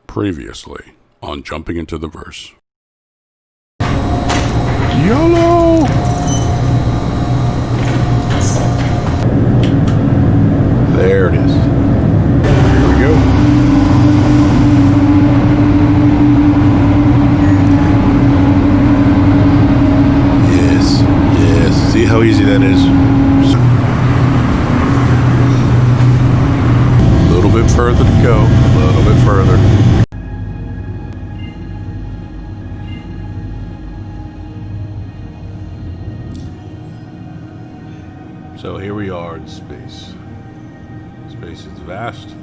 Previously on Jumping into the Verse. YOLO! There it is. Here we go. Yes, yes. See how easy that is? A little bit further to go. A little bit further. So here we are in space. Space is vast.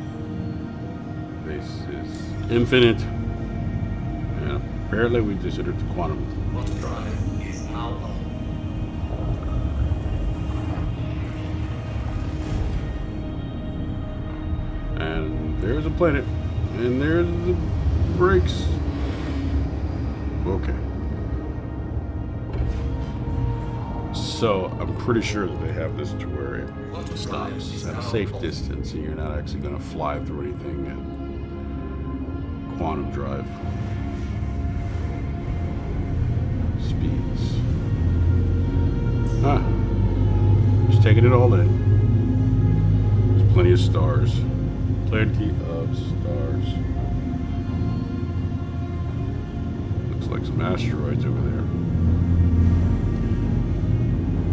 Space is infinite. And apparently we just entered the quantum. Quantum drive is now on. And there's a planet. And there's the brakes. Okay. So I'm pretty sure that they have this to where it stops at a safe distance and you're not actually going to fly through anything at quantum drive speeds. Just taking it all in. There's plenty of stars. Plenty of stars. Looks like some asteroids over there.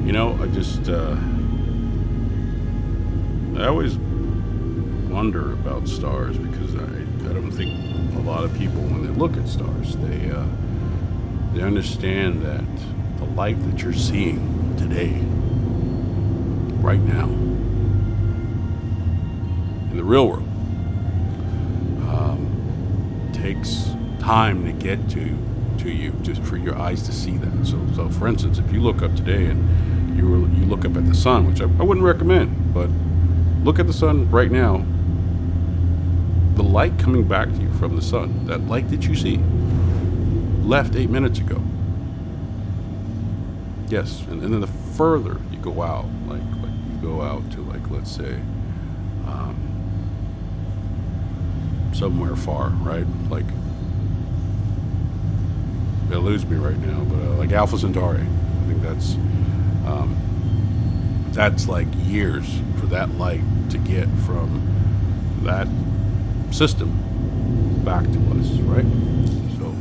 You know, I always wonder about stars because I don't think a lot of people, when they look at stars, they understand that the light that you're seeing today, right now, in the real world, takes time to get to you, just for your eyes to see that. So for instance, if you look up today and you look up at the sun, which I wouldn't recommend, but look at the sun right now, the light coming back to you from the sun, that light that you see, left 8 minutes ago. Yes, and then the further you go out, like you go out to, like, let's say, somewhere far, right? Like, it'll lose me right now, but like Alpha Centauri, I think that's like years for that light to get from that system back to us, right? So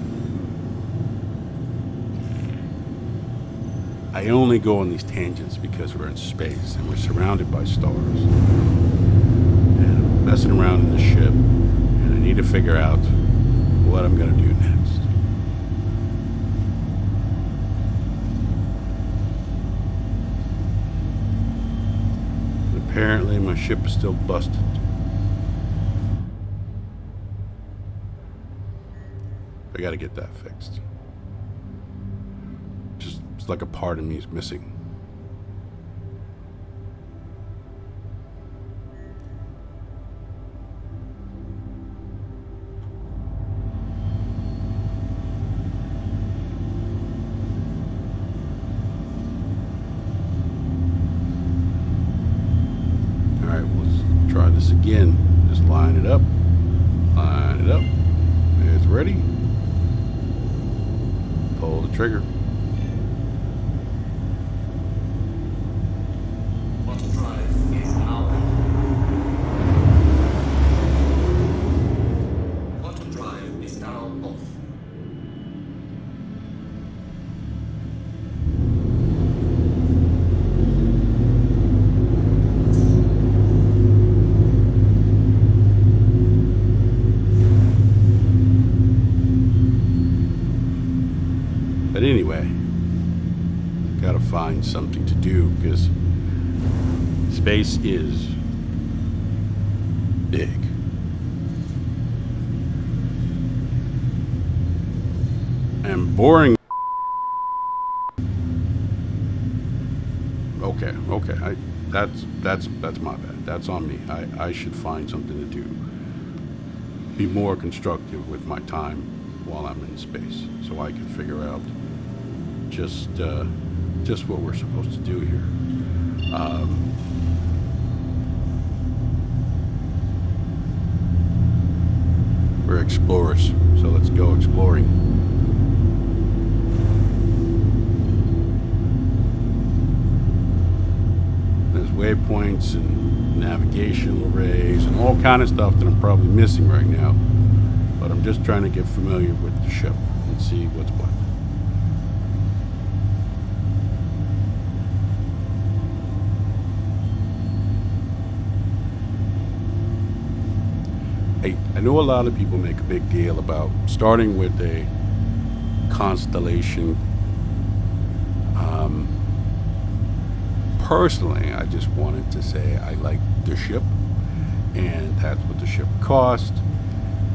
I only go on these tangents because we're in space and we're surrounded by stars, and I'm messing around in the ship, and I need to figure out what I'm gonna do next. Apparently my ship is still busted. I gotta get that fixed. Just, it's like a part of me is missing. Again, just line it up, it's ready, pull the trigger. Quantum drive is now on. Quantum drive is now off. But anyway, gotta find something to do because space is big. And boring. Okay. That's my bad. That's on me. I should find something to do. Be more constructive with my time while I'm in space, so I can figure out just what we're supposed to do here. We're explorers, so let's go exploring. There's waypoints and navigational arrays and all kind of stuff that I'm probably missing right now. But I'm just trying to get familiar with the ship and see what's what. I know a lot of people make a big deal about starting with a constellation. Personally, I just wanted to say I like the ship, and that's what the ship cost.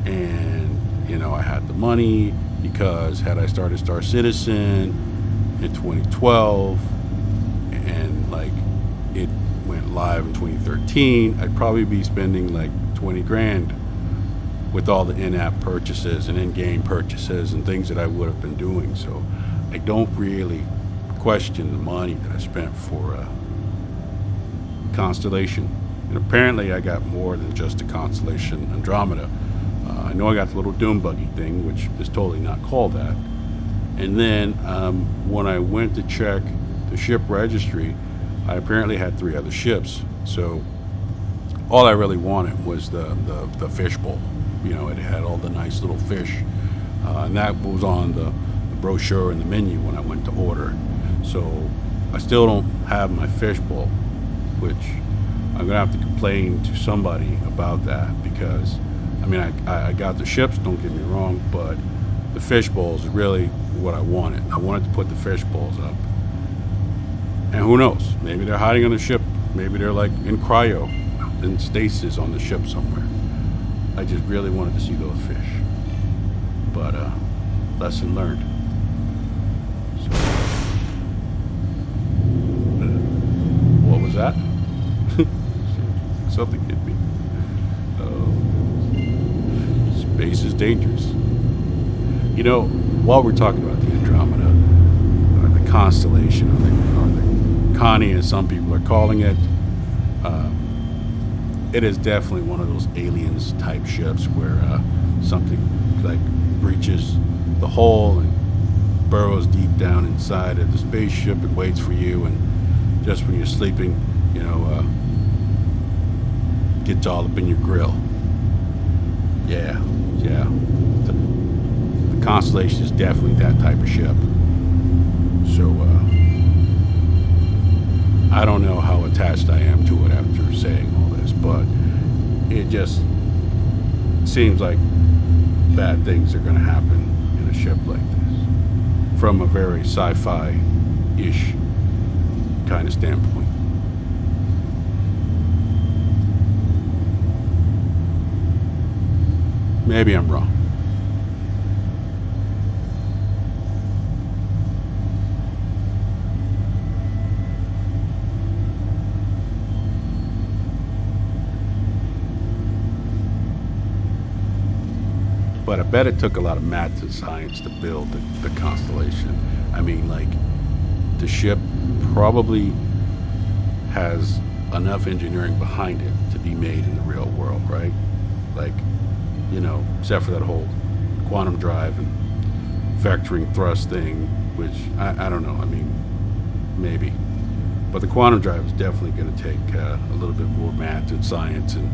And, you know, I had the money because had I started Star Citizen in 2012 and, like, it went live in 2013, I'd probably be spending, like, 20 grand with all the in-app purchases and in-game purchases and things that I would have been doing. So I don't really question the money that I spent for Constellation. And apparently I got more than just a Constellation Andromeda. I know I got the little Doom buggy thing, which is totally not called that. And then when I went to check the ship registry, I apparently had 3 other ships. So all I really wanted was the fishbowl. You know, it had all the nice little fish, and that was on the brochure and the menu when I went to order. So I still don't have my fishbowl, which I'm gonna have to complain to somebody about that, because I mean I got the ships, don't get me wrong, but the fishbowls is really what I wanted. I wanted to put the fishbowls up, and who knows, maybe they're hiding on the ship, maybe they're like in cryo, in stasis on the ship somewhere. I just really wanted to see those fish. But, lesson learned. So, what was that? Something hit me. Space is dangerous. You know, while we're talking about the Andromeda, or the Constellation, or the Connie, as some people are calling it, it is definitely one of those aliens type ships where something like breaches the hull and burrows deep down inside of the spaceship and waits for you, and just when you're sleeping, you know, gets all up in your grill. Yeah. The Constellation is definitely that type of ship. So I don't know how attached I am to it after saying all this, but it just seems like bad things are going to happen in a ship like this from a very sci-fi-ish kind of standpoint. Maybe I'm wrong. But I bet it took a lot of math and science to build the Constellation. I mean, like, the ship probably has enough engineering behind it to be made in the real world, right? Like, you know, except for that whole quantum drive and vectoring thrust thing, which I don't know. I mean, maybe. But the quantum drive is definitely going to take a little bit more math and science and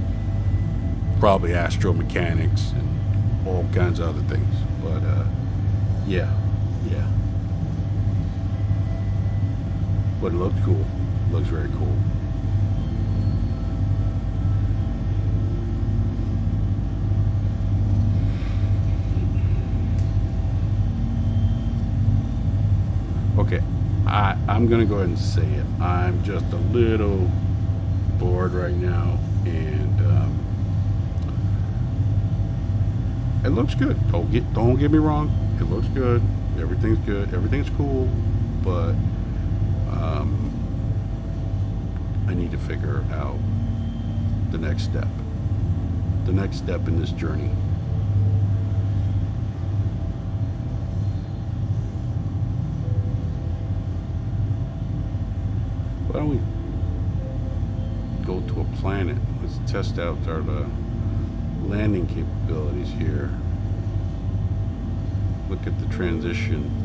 probably astromechanics and all kinds of other things. But yeah. But it looks cool. It looks very cool. Okay, I'm gonna go ahead and say it. I'm just a little bored right now, and it looks good. Don't get me wrong. It looks good. Everything's good. Everything's cool. But I need to figure out the next step. The next step in this journey. Why don't we go to a planet? Let's test out our landing capabilities here. Look at the transition.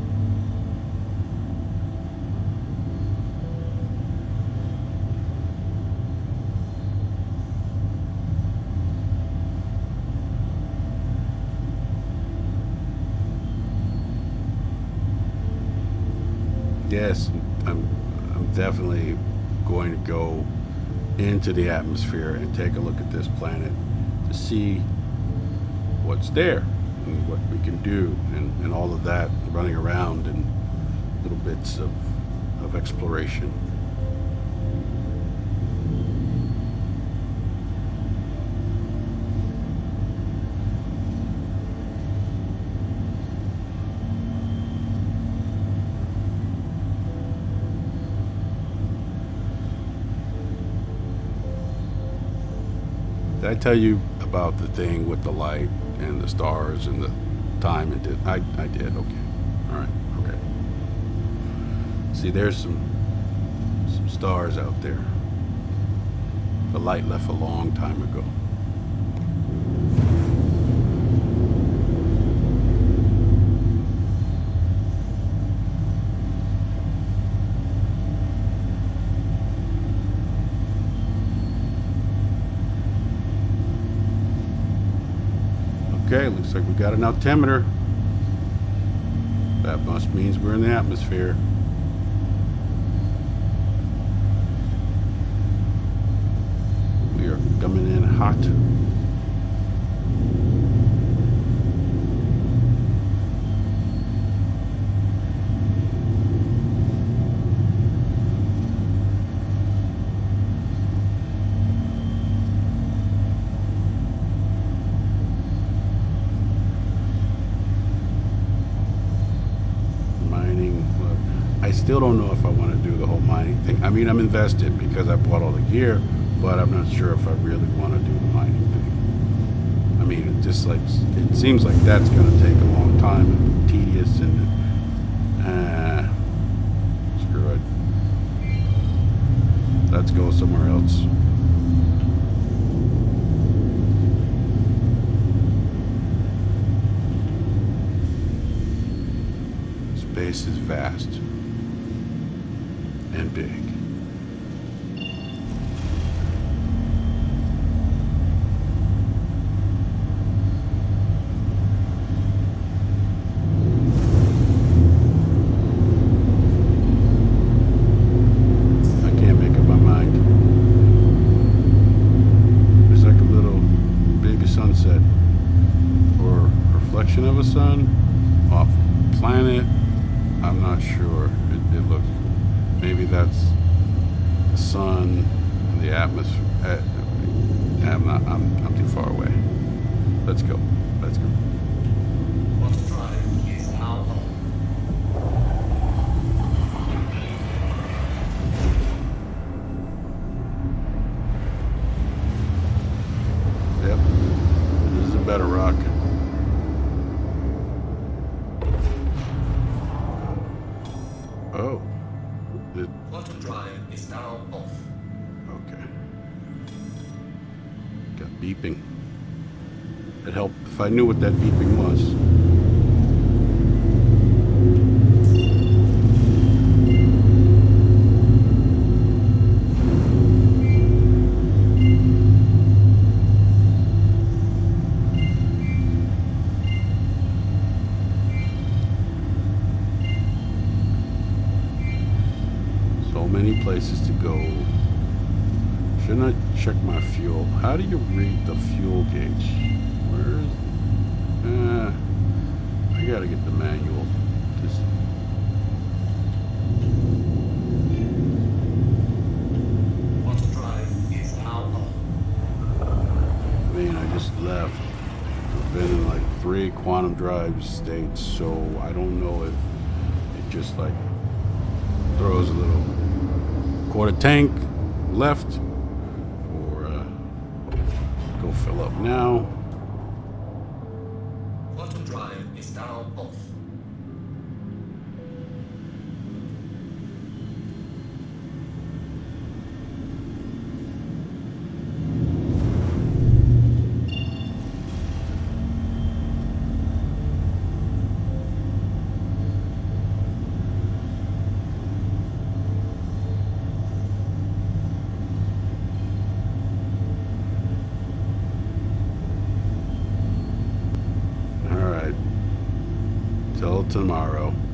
Yes, I'm definitely going to go into the atmosphere and take a look at this planet to see what's there and what we can do and all of that, running around and little bits of exploration. Did I tell you about the thing with the light and the stars and the time? I did. Okay. All right. Okay. See, there's some stars out there. The light left a long time ago. Okay, looks like we got an altimeter. That must means we're in the atmosphere. We are coming in hot. I still don't know if I want to do the whole mining thing. I mean, I'm invested because I bought all the gear, but I'm not sure if I really want to do the mining thing. I mean, it just like, it seems like that's going to take a long time and be tedious and screw it. Let's go somewhere else. Space is vast and big. I can't make up my mind. There's like a little big sunset or reflection of a sun off a planet. I'm not sure. It looks, maybe that's the sun and the atmosphere. I'm too far away. Let's go. Let's go. What drive is now on? Yep. This is a better rock. Oh. Auto drive is now off. Okay. Got beeping. It'd help if I knew what that beeping was. Many places to go. Shouldn't I check my fuel? How do you read the fuel gauge? Where is I gotta get the manual. Just Auto drive is now on. I mean, I just left. I've been in like 3 quantum drive states, so I don't know if it just like throws a little quarter tank left or go fill up now. Auto drive is now off. tomorrow.